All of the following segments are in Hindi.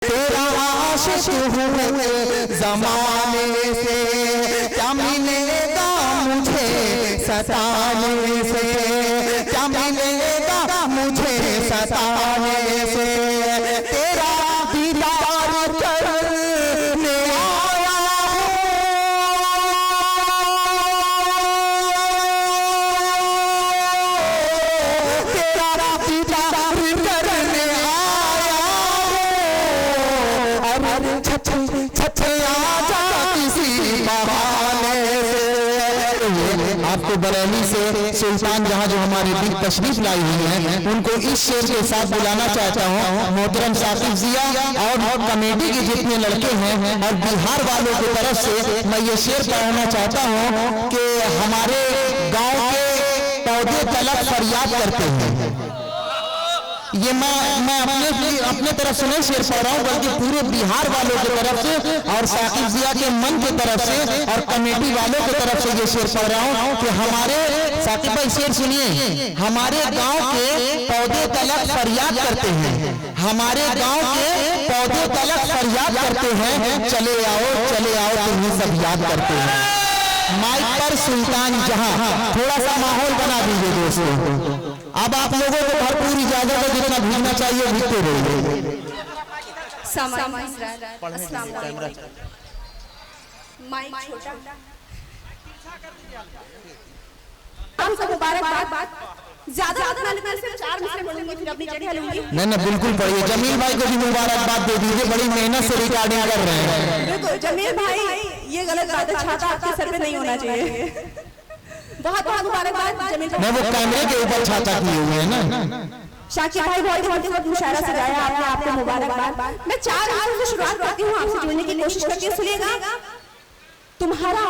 तेरा आशिक हुए ज़माने से, क्या मिलेगा मुझे सताने से, क्या मिलेगा मुझे सताने से। तेरा दीदार करने आया हूँ, तेरा दीदार करने आया हूँ। छछे आजा किसी बहाने से। आपको बरेली से सुल्तान जहां जो हमारे बीच तशरीफ लाई हुई हैं, उनको इस शेर के साथ बुलाना चाहता हूं। मोहतरम साकिब जिया और कमेटी के जितने लड़के हैं और बिहार वालों की तरफ से मैं ये शेर पढ़ना चाहता हूं कि हमारे गांव के पौधे तलक फरियाद करते हैं। ये मैं अपने तरफ से नहीं शेर पढ़ रहा हूँ, बल्कि पूरे बिहार वालों की तरफ से और साकिब जिया के मन की तरफ से और कमेटी वालों की तरफ से ये शेर पढ़ रहा हूँ कि हमारे साकिब भाई शेर सुनिए। हमारे गांव के पौधे तलक फरियाद करते हैं, हमारे गांव के पौधे तलक फरियाद करते हैं, चले आओ तुम्हें सब याद करते हैं। माइक पर सुल्तान जहां, थोड़ा सा माहौल बना दीजिए दोस्तों। अब आप लोगों को भरपूर इजाजत है, जितना भीगना चाहिए भीगते रहिए। नहीं बिल्कुल पढ़िए। जमील भाई को भी मुबारकबाद दे दीजिए, बड़ी मेहनत से रिकॉर्डिंग कर रहे हैं। बिल्कुल जमील भाई, ये गलत बात है, छाता आपके सर पे नहीं होना चाहिए। बहुत बहुत मुबारकबाद जमील भाई। मैं वो कैमरे के ऊपर छाता किए हुए हैं ना। शाकिब भाई बहुत मुशायरा सजाया आपने, आपको मुबारकबाद। मैं 4 मिनट से शुरुआत करती हूँ, आपसे जुड़ने की कोशिश करती हूँ। सुनिएगा। तुम्हारा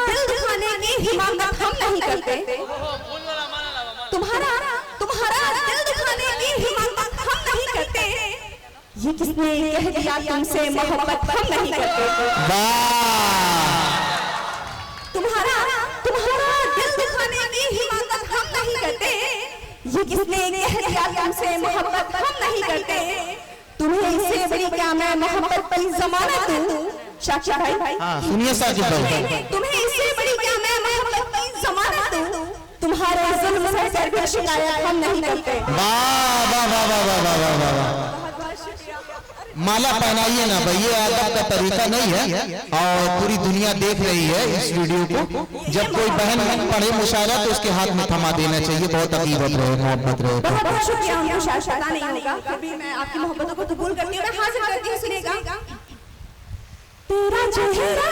दिल दुखाने की हिम्मत हम नहीं करते, तुम्हारा दिल दुखाने की हिम्मत हम नहीं करते, ये किसने कह दिया तुमसे मोहब्बत हम नहीं करते। तुम्हारा दिल दुखाने की हिम्मत हम नहीं करते, ये किसने कह दिया तुमसे मोहब्बत हम नहीं करते। तुम्हें इससे बड़ी क्या मैं मोहब्बत की जमानत दूं। शाकिब भाई सुनिए साकिब भाई, तुम्हें इससे बड़ी क्या मैं मोहब्बत की जमानत दूं। तुम्हारे जुल्म से कर भी शिकायत हम नहीं करते। वाह वाह वाह वाह वाह वाह वाह वाह। माला पहनाइए ना भाई, ये अदब का तरीका नहीं है और पूरी दुनिया देख रही है इस वीडियो को। जब कोई बहन पढ़े मुशायरा तो उसके हाथ में थमा देना चाहिए। बहुत अकीदत रहे, मोहब्बत रहे। बहुत बहुत शुक्रिया। हमको शायद पता नहीं होगा, कभी मैं आपकी मोहब्बतों को कबूल करती हूँ। मैं हाजिर करती हूँ। सुनिएगा। तेरा चेहरा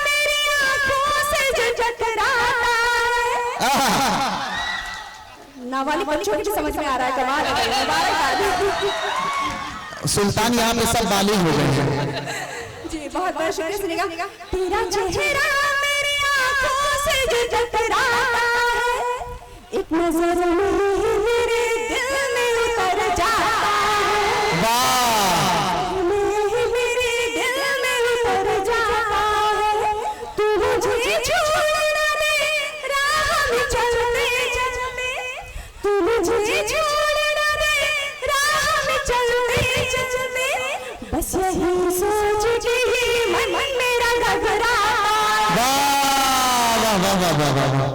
मेरी आंखों से जो टकराता है। नावालिक बच्चों की समझ में आ रहा है, कमाल है। सुल्तान यहाँ पे सब बालिग हो गए हैं जी। बहुत बहुत शुक्रिया। सुनिएगा। तेरा चेहरा मेरी आंखों से जो टकराता है, एक नजर में मेरे दिल में उतर जाता है। वाह। मेरे दिल में उतर जाता है। तू मुझे छोड़ ना दे राह में चलते चलते, तू मुझे छोड़ ना दे राह में चलते चलते, बस यही सोच के ही मन मेरा घबराता। वाह वाह वाह वाह वाह वाह।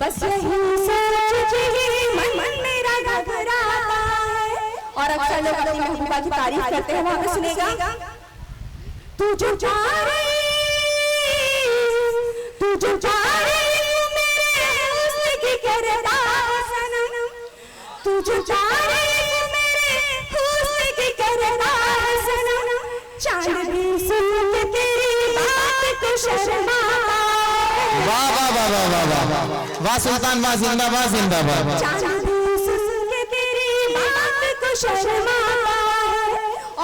बस यही सोच के ही मन मेरा घबराता है। और अक्सर लोग अपनी महबूबा की तारीफ करते हैं। वहां पे सुनेगा। तू जो चाहे मेरे हुस्न की करता सनम, तू जो चाहे मेरे हुस्न की करता सनम, चांद भी सुन के तेरी बात को शर्माता। वाह वाह वाह वाह वाह वाह वाह। सुल्तान वाह, जिंदाबाद जिंदाबाद। चांद भी सुन के तेरी बात को शर्माता है।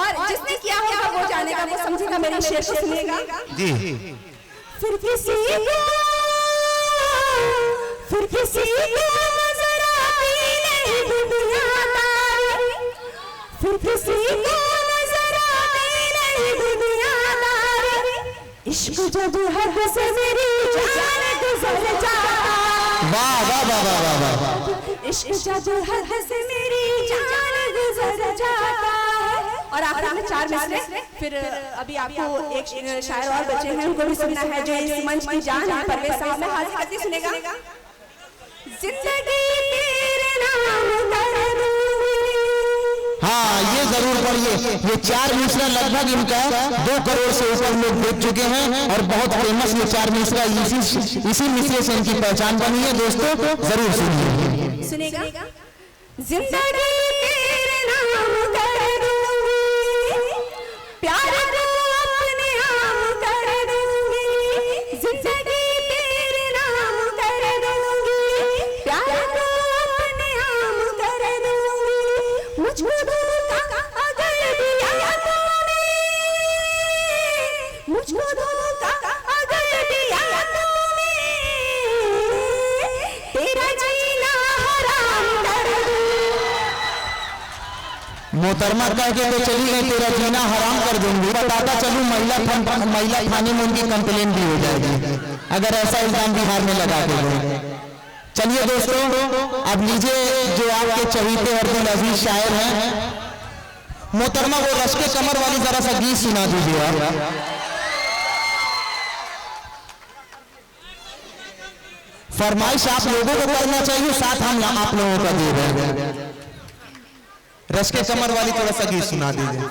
और जिसने किया होगा वो जानेगा, वो समझेगा। मेरे शेर को सुनेगा जी। फिर किसी को नजर आती नहीं दुनियादारी, फिर किसी को नजर आती नहीं दुनियादारी। इश्क जब हद से मेरी जान गुजर जाता। वाह वाह वाह वाह वाह वाह। इश्क जब हद से मेरी जान गुजर जाता है। और आखिर में 4 मिसरे। फिर अभी आपको एक शायर और बचे हैं, उनको भी सुनना है, जो इस मंच की जान है। परवेज साहब में हाजिर करती सुनेगा। जिंदगी तेरे नाम कर दूंगी। हाँ, ये जरूर पढ़िए। ये 4 मिसरा लगभग इनका 2 करोड़ से ऊपर लोग देख चुके हैं और बहुत फेमस ये 4 मिसरा इसी मिसरे से इनकी पहचान बनी है। दोस्तों जरूर सुनिए। सुनेगा। जिंदगी तेरे नाम कर दूंगी, प्यार को अपने आम कर दूंगी। जिंदगी तेरे नाम कर दूंगी, प्यार को अपने आम कर दूंगी। मुझको धोखा अगर दिया तूने, मुझको धोखा अगर दिया तूने, तेरा जीना हराम कर दूं। मोहतरमा कह के तो चली गई, तेरा जीना हराम कर दूंगी। बताता चलूं महिला थाने में उनकी कंप्लेन भी हो जाएगी अगर ऐसा इल्जाम बिहार में लगा के गए। चलिए दोस्तों, अब लीजिए जो आपके चहीते और दिल अजीज शायर हैं, मोहतरमा वो रश्के कमर वाली जरा सा गीत सुना दीजिए आप। फरमाइश आप लोगों को करना चाहिए, साथ हम आप लोगों का दे रहे हैं। रश्के कमर वाली थोड़ा सा गीत सुना दीजिए,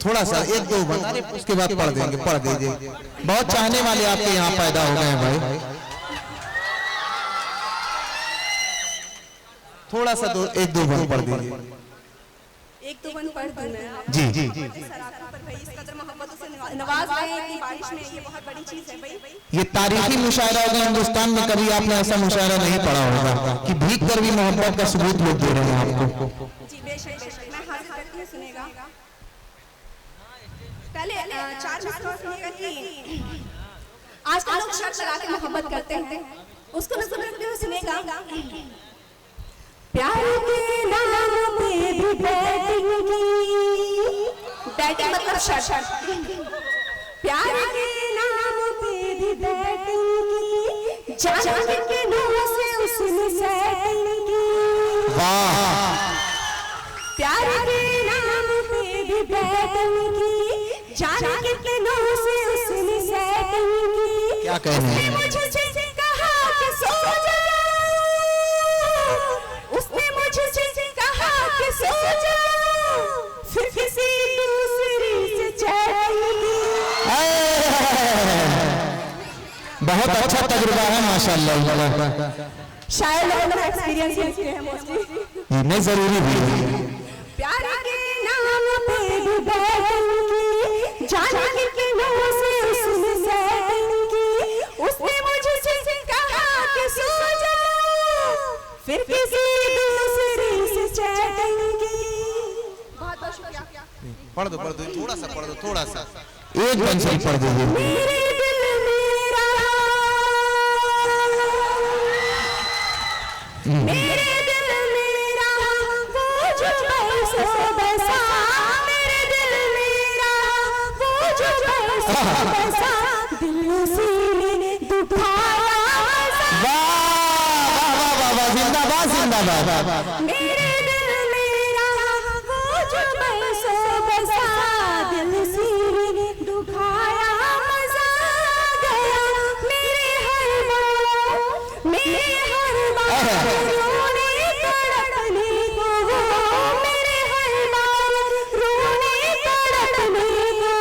थोड़ा सा 1-2 बना, उसके बाद पढ़ देंगे। पढ़ दीजिए, बहुत चाहने वाले आपके यहाँ पैदा हो गए हैं भाई। थोड़ा सा 1-2 बन पढ़ दीजिए। 1-2 बन पढ़ दूं मैं। जी जी जी। इस कदर मोहब्बतों से नवाज रहे हैं इतनी बारिश में, ये बहुत बड़ी चीज है भाई। ये तारीखी मुशायरा होगा, हिंदुस्तान में कभी आपने ऐसा मुशायरा नहीं पढ़ा होगा कि भीग कर भी मोहब्बत का सबूत लोग दे रहे हैं आपको। जी बेशक बेशक, मैं हर हालत में सुनेगा। पहले 4 मिसरा सुनिएगा कि आजकल लोग शर्त लगा के मोहब्बत करते हैं, उसको न समझते हुए सुनेगा। प्यार के नाम पे भी बैटिंग की, बैटिंग मतलब शर्त। प्यार के नाम पे भी बैटिंग की, जान के नाम से उसने सेटिंग की। वाह। प्यार के नाम पे भी बैटिंग की, जान के नाम से उसने सेटिंग की। क्या कह रहे हैं? मुझसे कहा कि सो जा, उसने मुझसे कहा कि सो जा, फिर किसी दूसरी से चैटिंग की। बहुत अच्छा तजुर्बा है माशाल्लाह। शायद लोगों ने एक्सपीरियंस किए हैं मोस्टली। नहीं जरूरी भी है। प्यार के नाम पे भी बैटिंग की, जान के नाम से उसने सेटिंग की। उसने मुझसे कहा कि सो जा, फिर किसी दूसरी से चैटिंग की। बहुत बहुत शुक्रिया। पढ़ दो थोड़ा सा पढ़ दो, थोड़ा सा 1 पेंसिल पढ़ दीजिए। मेरे दिल मेरा, मेरे दिल मेरा वो जो बरसो बरसा, मेरे दिल मेरा वो जो बरसो बरसा, दिल उसी ने दुखाया। वाह वाह वाह वाह, जिंदाबाद जिंदाबाद। मेरे दिल मेरा वो जो बरसो बरसा, दिल उसी ने दुखाया। मजा गया मेरे हर बार, मेरे हर बार रोने तड़पने को, मेरे हर बार रोने तड़पने को,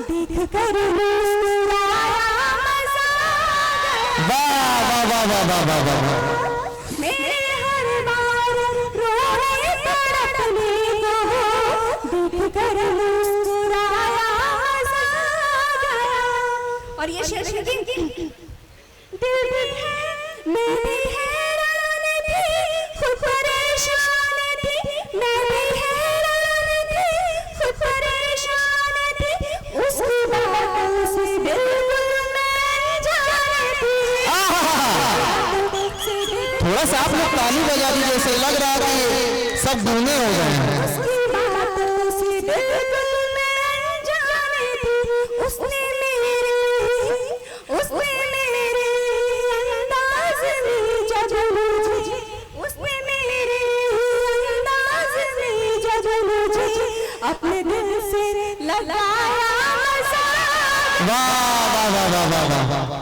देख कर मुस्कुराया। मजा गया वाह वाह वाह वाह वाह वाह वाह। मेरे हर बार रोने तड़पने को, देख कर मुस्कुराया। मजा गया। और ये शेर दिल भी है, मैं भी हैरान थी, खुद परेशान थी, मैं भी हैरान थी, खुद परेशान थी, उसकी बातों से बिल्कुल मैं जान थी। थोड़ा सा आप लोग ताली बजा दी, जैसे लग रहा था कि सब गूंगे हो गए हैं। उसकी बातों से बिल्कुल मैं जान थी, उसने मेरे अंदाज में अपने दिल से लगाया मजाक। वाह वाह वाह वाह वाह वाह।